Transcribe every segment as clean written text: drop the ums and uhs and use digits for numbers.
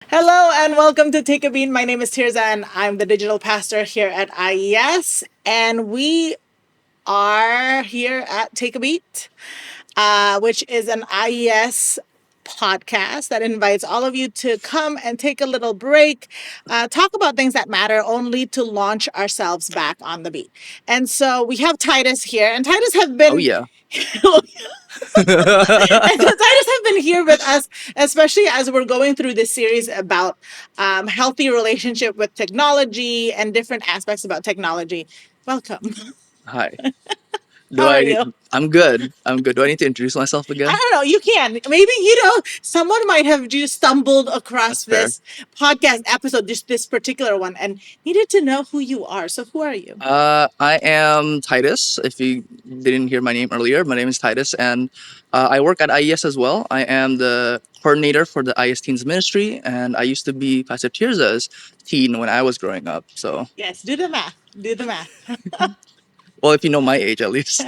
Hello and welcome to Take a Bean. My name is Tirza and I'm the digital pastor here at IES. And we are here at Take a Beat, which is an IES podcast that invites all of you to come and take a little break, talk about things that matter, only to launch ourselves back on the beat. And so we have Titus here, and Titus have Oh been yeah. and Titus have been here with us, especially as we're going through this series about healthy relationship with technology and different aspects about technology. Welcome. Hi. How Do are I need? you? I'm good. I'm good. Do I need to introduce myself I again? don't know. You can. Maybe, someone might have just stumbled across That's fair. this podcast episode, just this particular one, and needed to know who you are. So, who are you? I am Titus. If you didn't hear my name earlier, my name is Titus, and I work at IES as well. I am the coordinator for the IES Teens Ministry, and I used to be Pastor Tirza's teen when I was growing up. So, Yes, do the math. Do the math. well, if you know my age at least.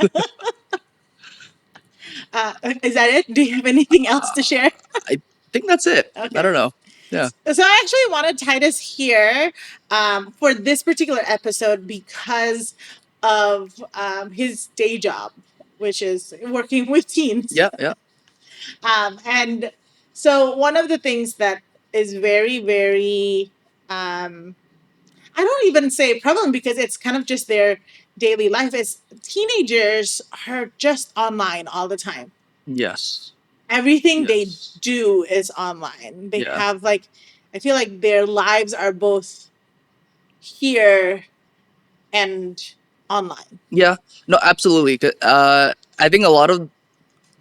Is that it? Do you have anything else to share? I think that's it. I Okay. don't know. Yeah. So I actually wanted Titus here for this particular episode because of his day job, which is working with teens. Yeah. Yeah. And so one of the things that is very, very, I don't even say prevalent because it's kind of just their daily life is teenagers are just online all the time. Yes. Everything they Yes. do is online. They Yeah. have I feel like their lives are both here and online. Yeah. No, absolutely. I think a lot of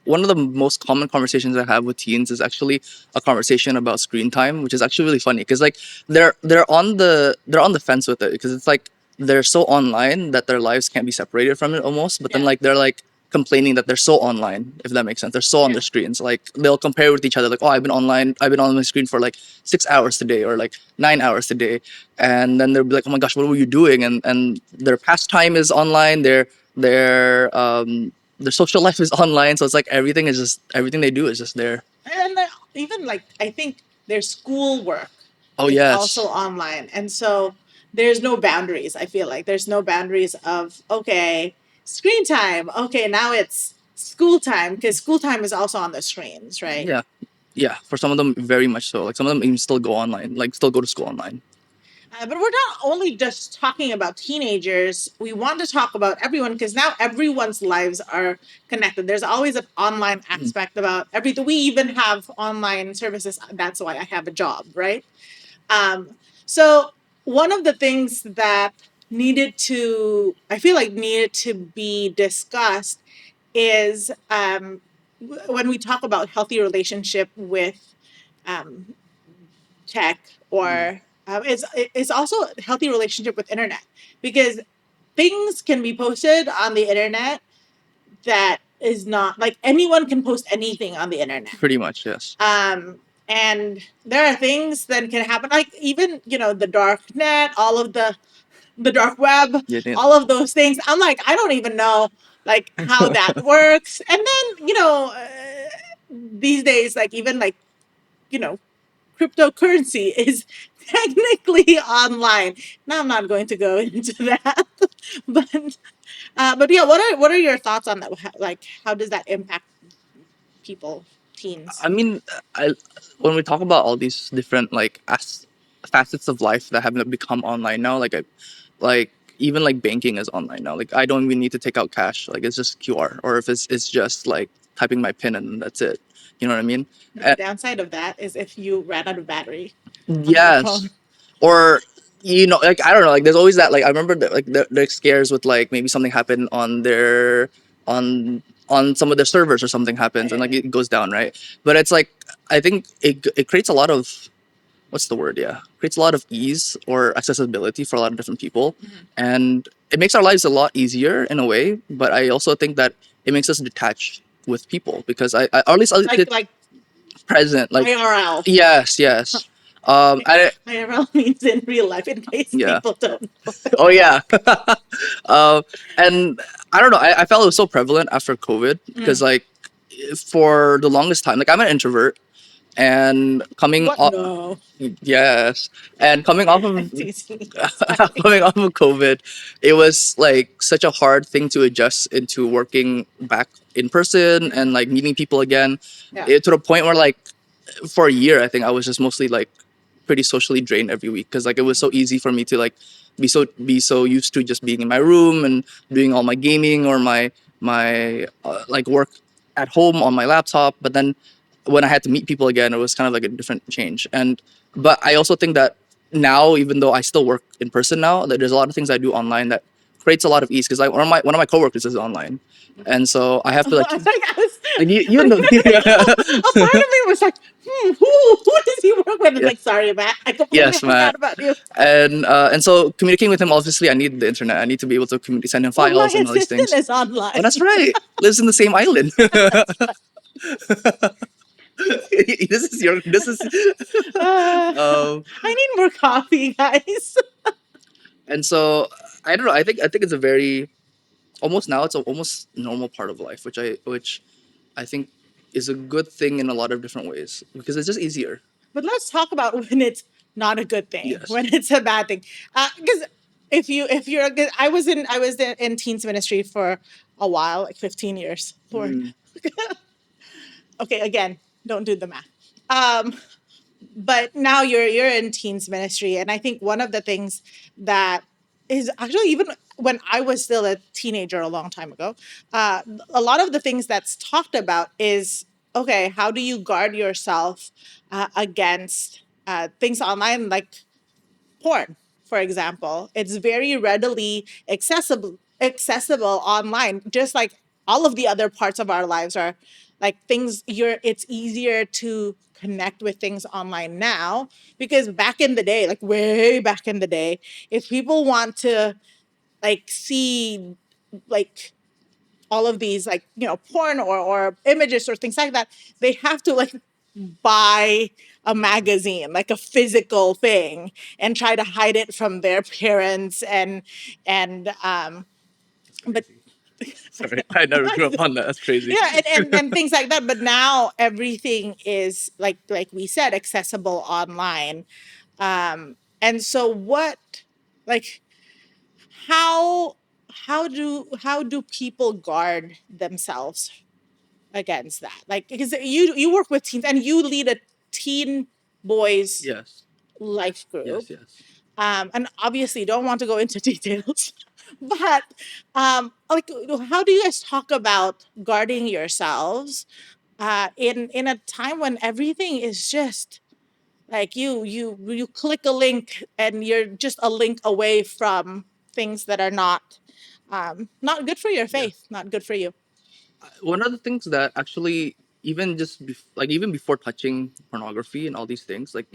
one of the most common conversations I have with teens is actually a conversation about screen time, which is actually really funny because like they're on the fence with it because it's like they're so online that their lives can't be separated from it almost. But then Yeah. like they're like complaining that they're so online, if that makes sense. They're so on Yeah. their screens. Like they'll compare with each other, like, oh, I've been on my screen for like 6 hours today or like 9 hours today. And then they'll be like, oh my gosh, what were you doing? And their pastime is online, their social life is online, so it's like everything they do is just there. And even I think their schoolwork Oh is also yes. online. And so there's no boundaries. I feel like there's no boundaries of, okay, screen time. Okay, now it's school time because school time is also on the screens, right? Yeah. Yeah. For some of them, very much so. Like some of them even still go online, like still go to school online. But we're not only just talking about teenagers. We want to talk about everyone because now everyone's lives are connected. There's always an online Mm. aspect about everything. We even have online services. That's why I have a job, right? So one of the things that I feel like needed to be discussed is when we talk about healthy relationship with um, tech or it's also a healthy relationship with internet because things can be posted on the internet that is not like anyone can post anything on the internet. Pretty much, yes. And there are things that can happen, like even the dark net, all of the dark web, Yeah. all of those things. I'm like, I don't even know like how that works. And then these days, like even like you know cryptocurrency is technically online. Now I'm not going to go into that, but yeah, what are your thoughts on that? Like, how does that impact people, teens? I mean, I when we talk about all these different like facets of life that have become online now, like even like banking is online now. Like I don't even need to take out cash. Like it's just QR, or if it's just like typing my PIN and that's it. You know what I mean? The downside of that is if you ran out of battery on your Yes. phone. Or like I don't know, like there's always that like I remember that like the scares with like maybe something happened on their on some of their servers or something happens and like it goes down, right? But it's like I think it creates a lot of what's the word? Yeah. Creates a lot of ease or accessibility for a lot of different people. Mhm. And it makes our lives a lot easier in a way, but I also think that it makes us detached with people because I or at least Like present like IRL. yes, yes. I IRL means in real life, in case yeah. people don't know. Oh yeah. And I don't know. I felt it was so prevalent after COVID because Mm. like for the longest time, like I'm an introvert, and coming What? off, No. yes, and coming off I'm of teasing you. Sorry. coming off of COVID, it was like such a hard thing to adjust into working back in person and like meeting people again. Yeah. To the point where like for a year, I think I was just mostly like pretty socially drained every week because like it was so easy for me to like be so used to just being in my room and doing all my gaming or my like work at home on my laptop. But then when I had to meet people again, it was kind of like a different change. And but I also think that now, even though I still work in person now, that there's a lot of things I do online that creates a lot of ease because like one of my coworkers is online, and so I have to like I think I was, you like, know. a part of me was like, who does he work with? It's Yeah. like, sorry, Matt, I completely Yes, man. forgot about you. And so communicating with him, obviously, I need the internet. I need to be able to send him Well, my files and all these assistant things. is online. Oh, that's right. Lives in the same island. This is I need more coffee, guys. and so I don't know. I think it's a very almost now it's a almost normal part of life, which I think is a good thing in a lot of different ways because it's just easier. But let's talk about when it's not a good thing, Yes. when it's a bad thing. Because if you're, 'cause I was in teens ministry for a while, like 15 years. Lord. Mm, Okay, again, don't do the math. Um, but now you're in teens ministry, and I think one of the things that is actually, even when I was still a teenager a long time ago, uh, a lot of the things that's talked about is, okay, how do you guard yourself against things online, like porn, for example. It's very readily accessible online, just like all of the other parts of our lives are. Like, things, you're it's easier to connect with things online now, because back in the day, like way back in the day, if people want to like see like all of these, like, porn or images or things like that, they have to like buy a magazine, like a physical thing, and try to hide it from their parents. And but sorry, I never grew up on that. That's crazy. yeah, and things like that. But now everything is, like we said, accessible online. And so what, like, how how do people guard themselves against that? Like, because you work with teens and you lead a teen boys Yes. life Yes. group, Yes. and obviously don't want to go into details, but like, how do you guys talk about guarding yourselves in a time when everything is just like, you click a link and you're just a link away from things that are not good for your Yes. faith, not good for you. One of the things that actually even just like even before touching pornography and all these things, like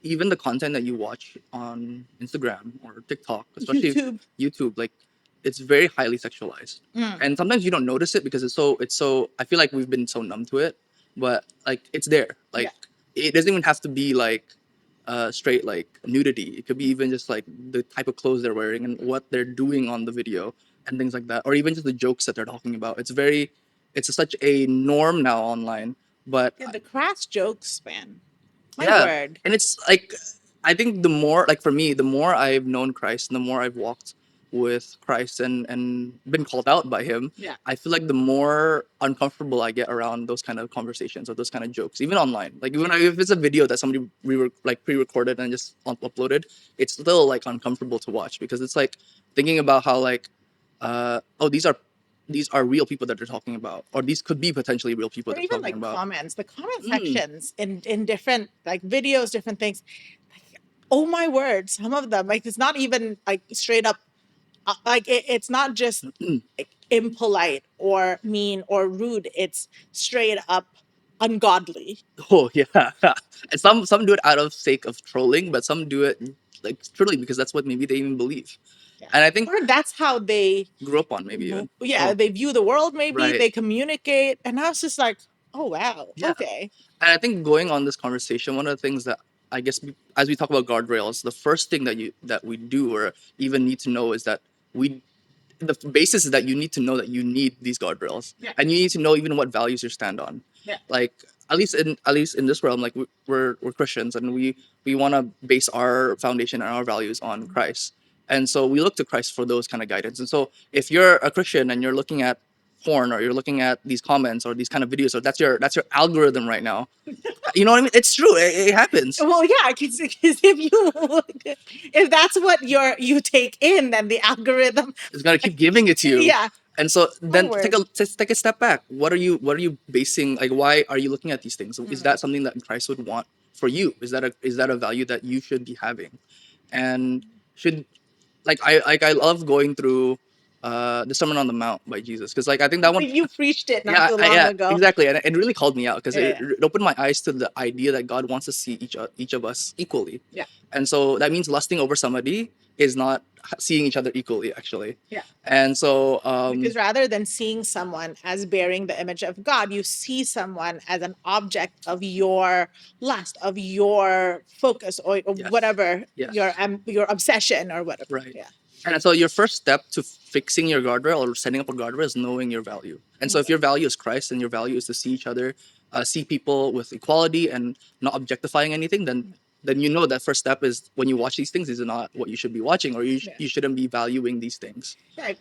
even the content that you watch on Instagram or TikTok, especially YouTube. YouTube, like it's very highly sexualized. Mm, And sometimes you don't notice it because it's so I feel like we've been so numb to it, but like it's there. yeah. Like it doesn't even have to be like straight like nudity. It could be even just like the type of clothes they're wearing and what they're doing on the video and things like that, or even just the jokes that they're talking about. It's such a norm now online. But Yeah, the crass jokes, man. My yeah, word. and it's like I think the more like for me, the more I've known Christ and the more I've walked with Christ and been called out by him, Yeah. I feel like the more uncomfortable I get around those kind of conversations or those kind of jokes, even online. Like even if it's a video that somebody like pre-recorded and just uploaded, it's still like uncomfortable to watch because it's like thinking about how like oh these are real people that they're talking about, or these could be potentially real people Or that they're even talking like about. comments, the comment Mm. sections in different like videos, different things. Like, oh my word, some of them, like, it's not even like straight up, like, it's not just like impolite or mean or rude. It's straight up ungodly. Oh yeah, and some do it out of sake of trolling, but some do it like truly because that's what maybe they even believe, Yeah. and I think Or that's how they, grew up on maybe even. yeah, Oh they view the world, maybe right, they communicate. And I was just like, Oh wow. Yeah. Okay. And I think going on this conversation, one of the things that I guess as we talk about guardrails, the first thing that we do or even need to know is that we the basis is that you need to know that you need these guardrails, Yeah. and you need to know even what values you stand on. Yeah. Like at least in this realm, like we're Christians, and we want to base our foundation and our values on Christ, and so we look to Christ for those kind of guidance. And so if you're a Christian and you're looking at porn or you're looking at these comments or these kind of videos, or that's your algorithm right now. You know what I mean? It's true. It happens. Well, yeah, because if you if that's what you take in, then the algorithm, It's gonna keep giving it to you. yeah. And so Oh then word. take a step back. What are you basing, like, why are you looking at these things? Is that something that Christ would want for you? Is that a value that you should be having? And should I love going through the Sermon on the Mount by Jesus, because like I think that one. You preached it not Yeah, too long yeah, ago. exactly, and it really called me out because Yeah, it, yeah, it opened my eyes to the idea that God wants to see each of us equally, yeah, and so that means lusting over somebody is not seeing each other equally, actually. yeah. And so Because rather than seeing someone as bearing the image of God, you see someone as an object of your lust, of your focus, or yes, whatever yes, your obsession or whatever. right. Yeah. And so your first step to fixing your guardrail or setting up a guardrail is knowing your value. And so if Okay. your value is Christ and your value is to see each other, see people with equality and not objectifying anything, then you know that first step is when you watch these things, these are not what you should be watching, or Yeah. you shouldn't be valuing these things. Yeah,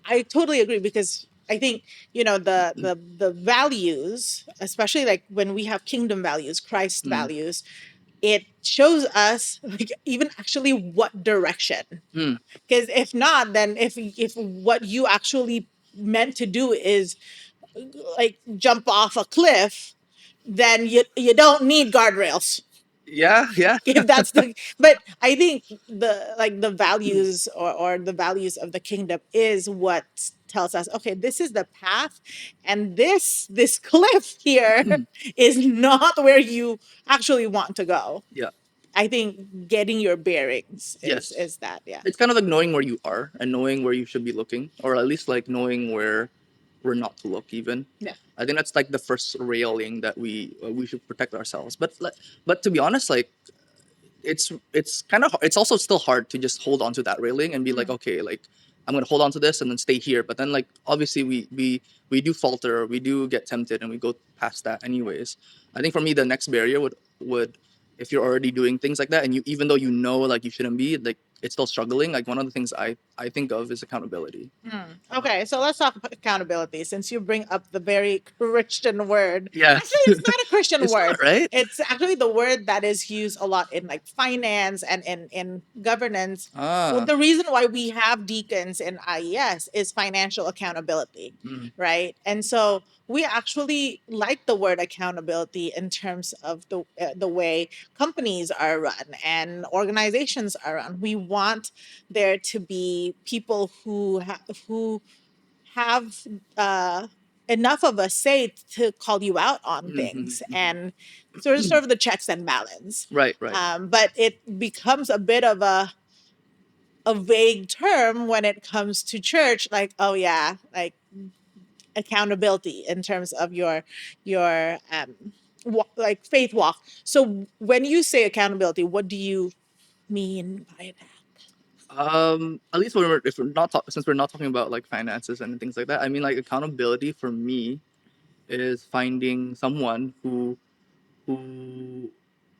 I totally agree because I think the values, especially like when we have kingdom values, Christ Mm. values, it shows us like even actually what direction. Mm. Because if not, then if what you actually meant to do is like jump off a cliff, then you don't need guardrails. Yeah, yeah. If that's the but I think the values or the values of the kingdom is what tells us, okay, this is the path, and this cliff here is not where you actually want to go. Yeah. I think getting your bearings is Yes. is that, yeah. It's kind of like knowing where you are and knowing where you should be looking, or at least like knowing where not to look. Even Yeah. I think that's like the first railing that we should protect ourselves. But to be honest, like it's also still hard to just hold on to that railing and be like, okay, like I'm gonna hold on to this and then stay here. But then like obviously we do falter, we do get tempted, and we go past that anyways. I think for me the next barrier would if you're already doing things like that, and you, even though you know like you shouldn't be, like it's still struggling, like one of the things I think of is accountability. Okay, so let's talk about accountability since you bring up the very Christian word. Yes. Actually, it's not a Christian It's word. not, right? It's actually the word that is used a lot in like finance and in governance. Well, Ah. the reason why we have deacons in IES is financial accountability, Mm. right? And so we actually like the word accountability in terms of the way companies are run and organizations are run. We want there to be people who have enough of a say to call you out on things, and sort of the checks and balance. Right, right. But it becomes a bit of a vague term when it comes to church, like, oh yeah, like accountability in terms of your like faith walk. So when you say accountability, what do you mean by that? At least when if we're not since we're not talking about like finances and things like that, I mean like accountability for me is finding someone who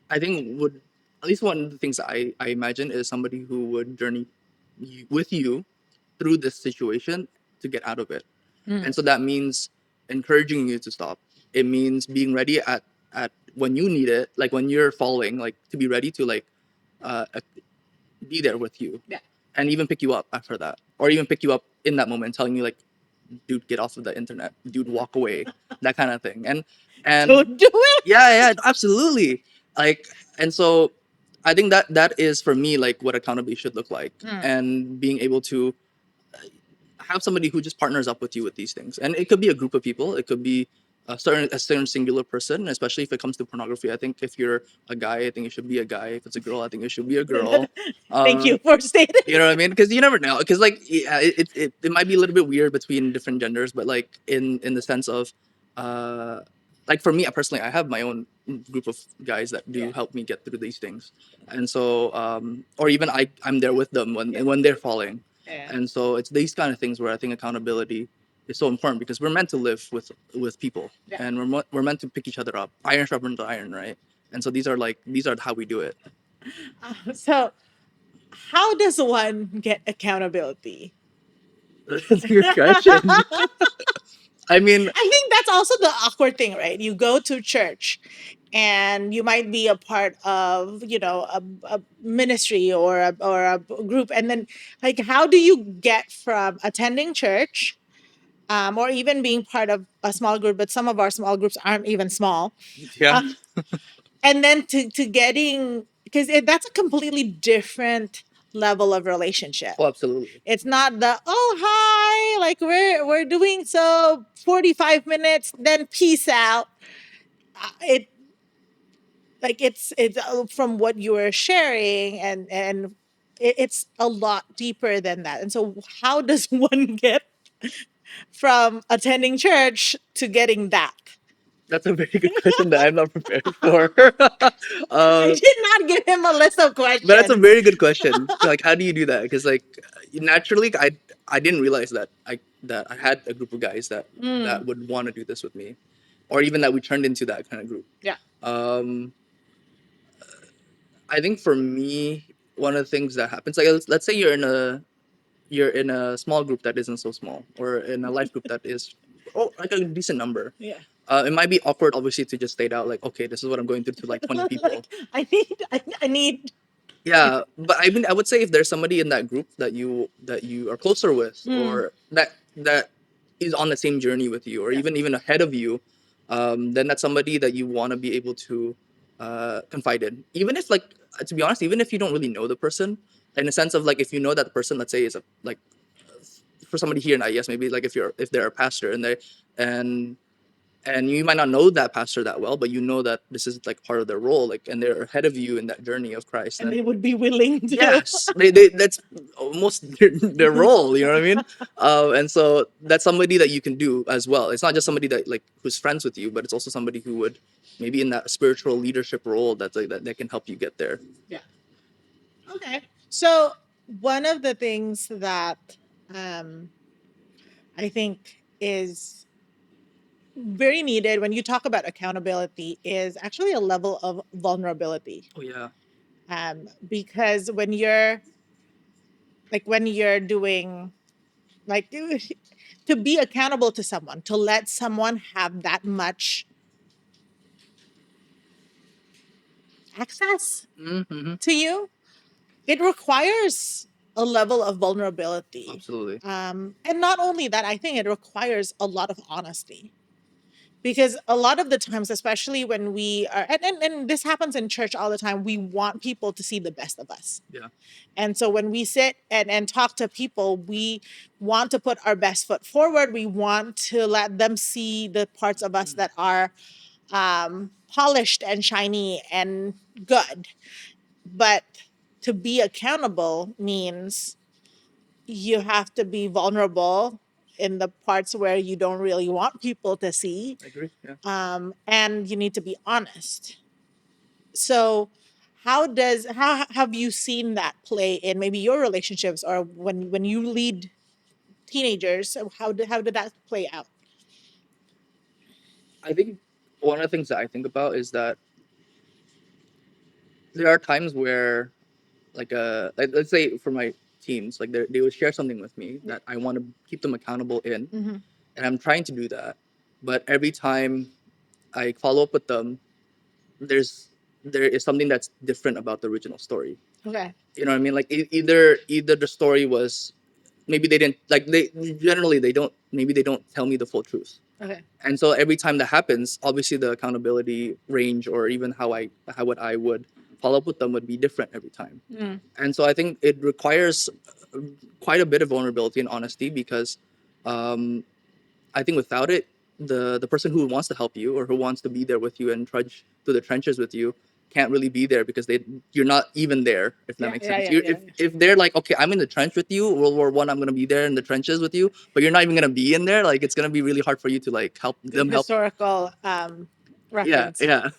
I think would, at least one of the things I imagine is somebody who would journey with you through this situation to get out of it. And so that means encouraging you to stop. It means being ready at when you need it, like when you're falling, like to be ready to like uh, be there with you, Yeah. and even pick you up after that, or even pick you up in that moment, telling you like, dude, get off of the internet, dude, walk away, that kind of thing. And Don't do it. yeah, absolutely. Like, and so I think that is for me like what accountability should look like, and being able to have somebody who just partners up with you with these things. And it could be a group of people, it could be a certain singular person, especially if it comes to pornography. I think if you're a guy, I think it should be a guy. If it's a girl, I think it should be a girl. Thank you for stating. You know what I mean? Because you never know. Because like yeah, it might be a little bit weird between different genders, but like in the sense of uh like for me personally, I have my own group of guys that do Yeah. help me get through these things, and so or even I'm there with them Yeah. when they're falling, Yeah. and so it's these kind of things where I think accountability is so important because we're meant to live with people, Yeah. and we're meant to pick each other up, iron sharpens iron, right? And so these are how we do it. So, how does one get accountability? That's a good question. I mean, I think that's also the awkward thing, right? You go to church and you might be a part of, a ministry or a group. And then, like, how do you get from attending church or even being part of a small group, but some of our small groups aren't even small. yeah. Uh, and then to getting, because that's a completely different level of relationship. Oh, absolutely. It's not the oh hi, like we're doing so 45 minutes, then peace out. It like it's from what you were sharing and it's a lot deeper than that. And so how does one get from attending church to getting that? That's a very good question that I'm not prepared for. I uh, did not give him a list of but that's a questions. very good question. Like, how do you do that? Because like naturally, I didn't realize that I had a group of guys that Mm, would want to do this with me, or even that we turned into that kind of group. yeah. Um, I think for me, one of the things that happens, like let's say you're in a small group that isn't so small, or in a life group that is like a decent number. Yeah. It might be awkward, obviously, to just state out like, okay, this is what I'm going through to like 20 people. Like I need. Yeah, but I mean, I would say if there's somebody in that group that you are closer with, Mm, or that is on the same journey with you, or yeah. even ahead of you, then that's somebody that you want to be able to confide in. Even if like, to be honest, even if you don't really know the person, in a sense of like, if you know that the person, let's say, is a like for somebody here in IES, maybe like if they're a pastor and they and and you might not know that pastor that well, but you know that this is like part of their role, like, and they're ahead of you in that journey of Christ. And Then they would be willing to. yes, they that's almost their role. You know what I mean? And so that's somebody that you can do as well. It's not just somebody that like who's friends with you, but it's also somebody who would maybe in that spiritual leadership role that's like that can help you get there. Yeah. Okay. So one of the things that um, I think is very needed when you talk about accountability is actually a level of vulnerability. Oh yeah. Because when you're doing like to be accountable to someone, to let someone have that much access Mm-hmm. to you, it requires a level of vulnerability. Absolutely. And not only that, I think it requires a lot of honesty. Because a lot of the times, especially when we are, and this happens in church all the time, we want people to see the best of us. Yeah. And so when we sit and talk to people, we want to put our best foot forward. We want to let them see the parts of us that are polished and shiny and good. But to be accountable means you have to be vulnerable in the parts where you don't really want people to see. I agree. Yeah. And you need to be honest. So, how have you seen that play in maybe your relationships or when you lead teenagers? So how did that play out? I think one of the things that I think about is that there are times where like let's say for my teams, like they would share something with me that I want to keep them accountable in, Mm-hmm. and I'm trying to do that, but every time I follow up with them, there is something that's different about the original story. Okay. You know what I mean? Like either the story was, maybe they didn't, like they generally they don't, maybe they don't tell me the full truth. Okay. And so every time that happens, obviously the accountability range, or even how what I would follow up with them would be different every time. Mm. And so I think it requires quite a bit of vulnerability and honesty, because um, I think without it, the person who wants to help you or who wants to be there with you and trudge through the trenches with you can't really be there, because you're not even there, if that Yeah, makes yeah, sense. yeah, yeah, yeah. If they're like, okay, I'm in the trench with you, World War I, I'm gonna be there in the trenches with you, but you're not even gonna be in there, like it's gonna be really hard for you to like help The them help. historical Yeah, reference. yeah.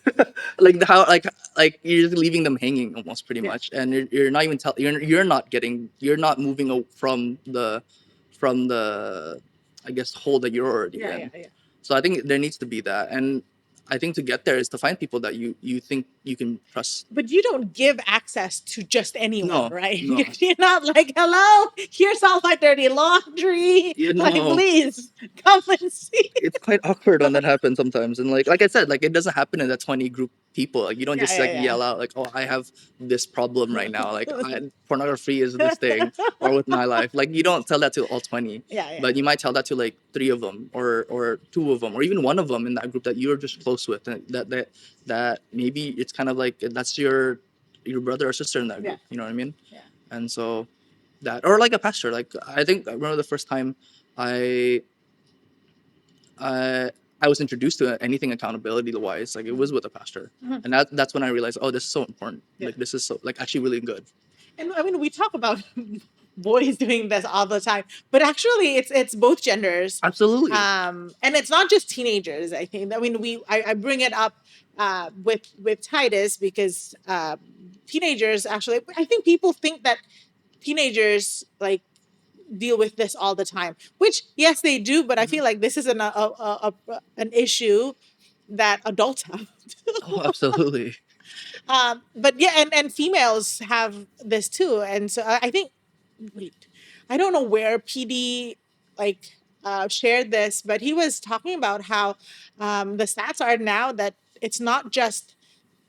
Like the, how like you're just leaving them hanging almost pretty Yeah. much, and you're not even you're not moving from the I guess hole that you're already Yeah, yeah, in. yeah. So I think there needs to be that, and I think to get there is to find people that you think you can trust. But you don't give access to just anyone, No, right? no, You're not like, hello, here's all my dirty laundry. you Like, know. please come and see. It's quite awkward when that happens sometimes, and like I said, like it doesn't happen in that 20 group people. Like you don't Yeah, just like yeah, yell out like, oh, I have this problem right now, like yeah. pornography is this thing, or with my life. Like you don't tell that to all 20, Yeah, yeah. but you might tell that to like three of them, or two of them, or even one of them in that group that you're just close with, and that maybe it's kind of like that's your brother or sister in that Yeah. group. You know what I mean? Yeah. And so that, or like a pastor. Like I think I remember the first time I uh, I was introduced to anything accountability wise, like it was with a pastor, Mhm. and that's when I realized, oh, this is so important. Yeah. Like this is so like actually really good. And I mean, we talk about boys doing this all the time, but actually, it's both genders. Absolutely. And it's not just teenagers. I think. I mean, I bring it up with Titus because teenagers actually. I think people think that teenagers like deal with this all the time, which yes they do, but I feel like this is an issue that adults have. Oh, absolutely. But yeah, and females have this too, and so I think wait, I don't know where PD like shared this, but he was talking about how the stats are now that it's not just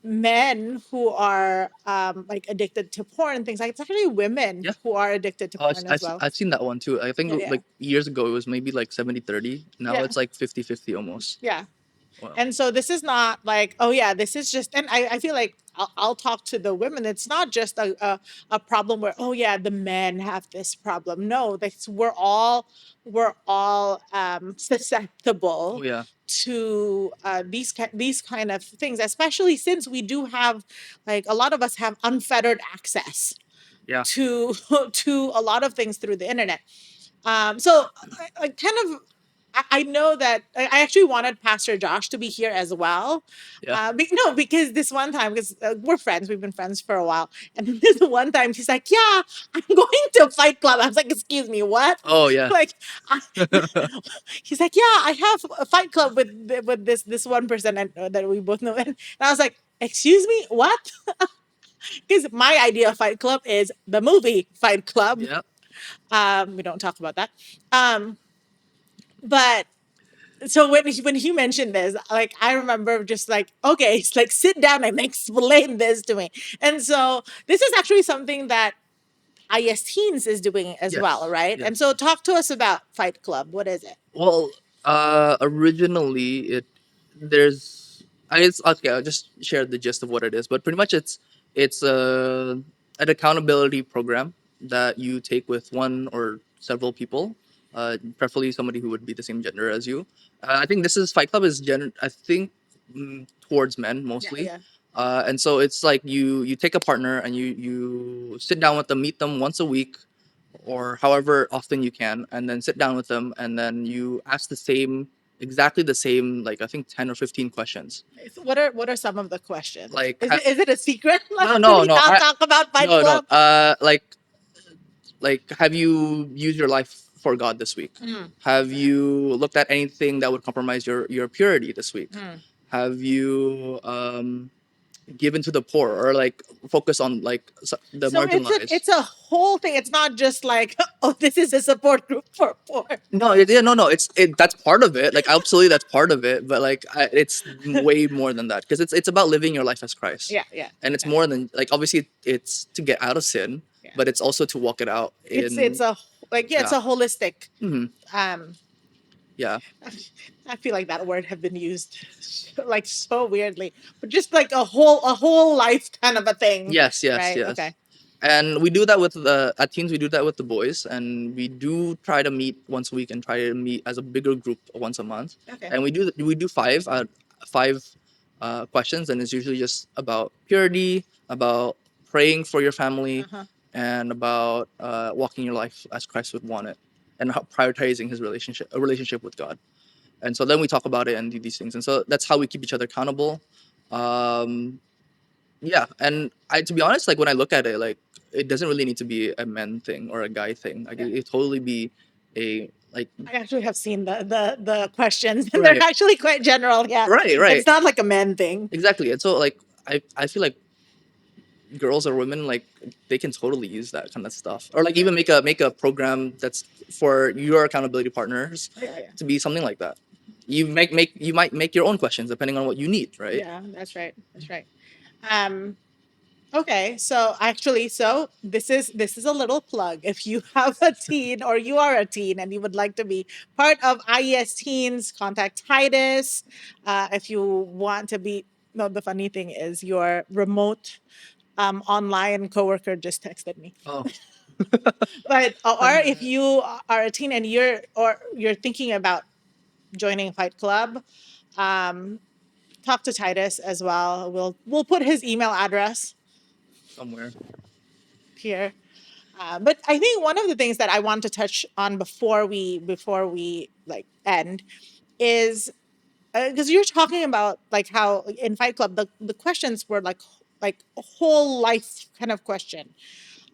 men who are like addicted to porn and things like it's actually women Yeah. who are addicted to Oh, porn as well. I've seen that one too. I Yeah, think yeah, like years ago it was maybe like 70-30. Now yeah, it's like 50-50 almost. yeah. Wow. And so this is not like, oh yeah, this is just, and I feel like I'll talk to the women. It's not just a problem where, oh yeah, the men have this problem. No, that's we're all Oh susceptible yeah. to these kind of things, especially since we do have like a lot of us have unfettered access Yeah. to to a lot of things through the internet. So I kind of I know that I actually wanted Pastor Josh to be here as well. Yeah. No, because this one time, because we're friends, we've been friends for a while, and then this one time he's like, "Yeah, I'm going to Fight Club." I was like, "Excuse me, what?" Oh yeah. Like, I, he's like, "Yeah, I have a Fight Club with this one person that we both know," and I was like, "Excuse me, what?" Because my idea of Fight Club is the movie Fight Club. Yeah. We don't talk about that. Um, but so when he mentioned this, like I remember just like, okay, it's like sit down and explain this to me. And so this is actually something that IS Teens is doing as well, Yes. right? And Yes. so talk to us about Fight Club. What is it? Well, originally there's okay. I'll just share the gist of what it is, but pretty much it's an accountability program that you take with one or several people, preferably somebody who would be the same gender as you. I think this is Fight Club is I think towards men Yeah, mostly. yeah. And so it's like you take a partner and you sit down with them, meet them once a week or however often you can, and then sit down with them, and then you ask exactly the same, like I think 10 or 15 questions. So what are some of the questions? Like, Is it a secret? Like, no, can no, we no, not talk about Fight no, no. Club? Like, have you used your life for God this week? Mm, Have okay. you looked at anything that would compromise your purity this week? Mm. Have you given to the poor or like focus on like the So marginalized? it's a whole thing. It's not just like, oh, this is a support group for poor. No, yeah, no, no. That's part of it. Like absolutely, that's part of it. But like, it's way more than that because it's about living your life as Christ, Yeah, yeah, and it's yeah, more than like obviously it's to get out of sin, yeah. but it's also to walk it out It's in a like yeah, it's yeah, a holistic. hmm Um, yeah, I feel like that word have been used like so weirdly, but just like a whole life kind of a thing, yes, yes, right? yes. Okay, And we do that with the at teens. We do that with the boys, and we do try to meet once a week and try to meet as a bigger group once a month. okay. And we do five questions, and it's usually just about purity, about praying for your family, Uh-huh. and about walking your life as Christ would want it, and prioritizing His a relationship with God. And so then we talk about it and do these things, and so that's how we keep each other accountable. um yeah, and I, to be honest, like when I look at it, like it doesn't really need to be a men thing or a guy thing. Like it totally be a like I actually have seen the questions, and they're right, actually quite general. Yeah, right, it's not like a men thing. exactly. And so like I feel like girls or women, like they can totally use that kind of stuff, or like even make a program that's for your accountability partners Yeah, yeah. to be something like that. You might make your own questions depending on what you need, right? Yeah, that's right. That's right. Um, okay, so actually, so this is a little plug. If you have a teen or you are a teen and you would like to be part of IES Teens, contact Titus. If you want to be, no, the funny thing is your remote online coworker just texted me. Oh, But or if you are a teen and you're thinking about joining Fight Club, um, talk to Titus as well. We'll put his email address somewhere. here. But I think one of the things that I want to touch on before we like end is because you're talking about like how in Fight Club the questions were like a whole life kind of question,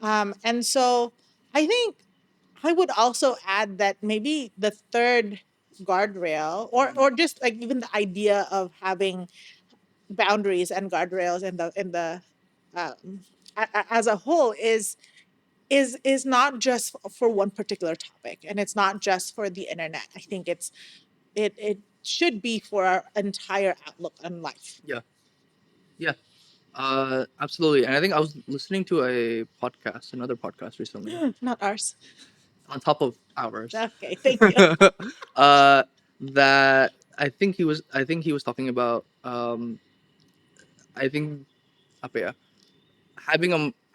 and so I think I would also add that maybe the third guardrail, or just like even the idea of having boundaries and guardrails in the um, as a whole is not just for one particular topic, and it's not just for the internet. I think it should be for our entire outlook on life. Yeah, yeah, absolutely. And I think I was listening to a podcast, another podcast recently, Not ours. on top of ours. Okay, thank you. uh, that I think he was talking about I think apa ya,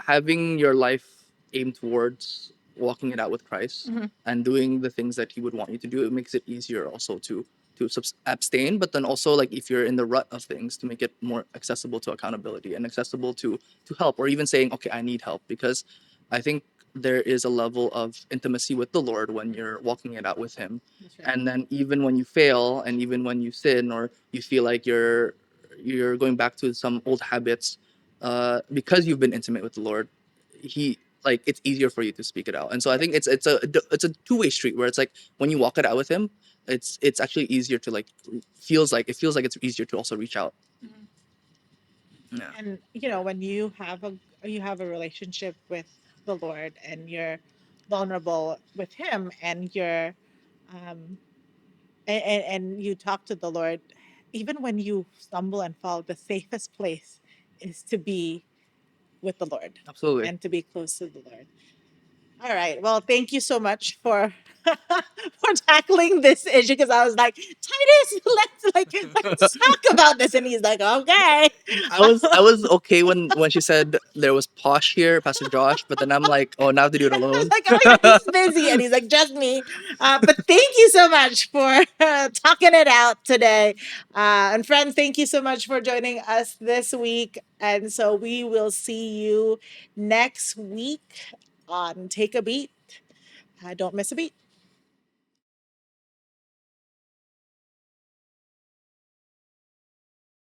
having your life aimed towards walking it out with Christ Mhm. and doing the things that He would want you to do. It makes it easier also to abstain, but then also like if you're in the rut of things, to make it more accessible to accountability and accessible to help, or even saying, okay, I need help, because I think there is a level of intimacy with the Lord when you're walking it out with Him. That's right. And then even when you fail, and even when you sin, or you feel like you're going back to some old habits, because you've been intimate with the Lord, He, like, it's easier for you to speak it out. And so I think it's a two-way street, where it's like when you walk it out with Him, it's actually easier to, like, feels like it's easier to also reach out. Mhm. Yeah, And when you have a relationship with the Lord and you're vulnerable with Him, and um and you talk to the Lord, even when you stumble and fall, the safest place is to be with the Lord absolutely. and to be close to the Lord. All right. Well, thank you so much for for tackling this issue, because I was like, Titus, let's talk about this, and he's like, okay. I was okay when she said there was Posh here, Pastor Josh, but then I'm like, oh, now I have to do it I was alone. like, oh yeah, he's busy, and he's like, just me. But thank you so much for talking it out today, and friends, thank you so much for joining us this week. And so we will see you next week on Take a Beat. Don't miss a beat.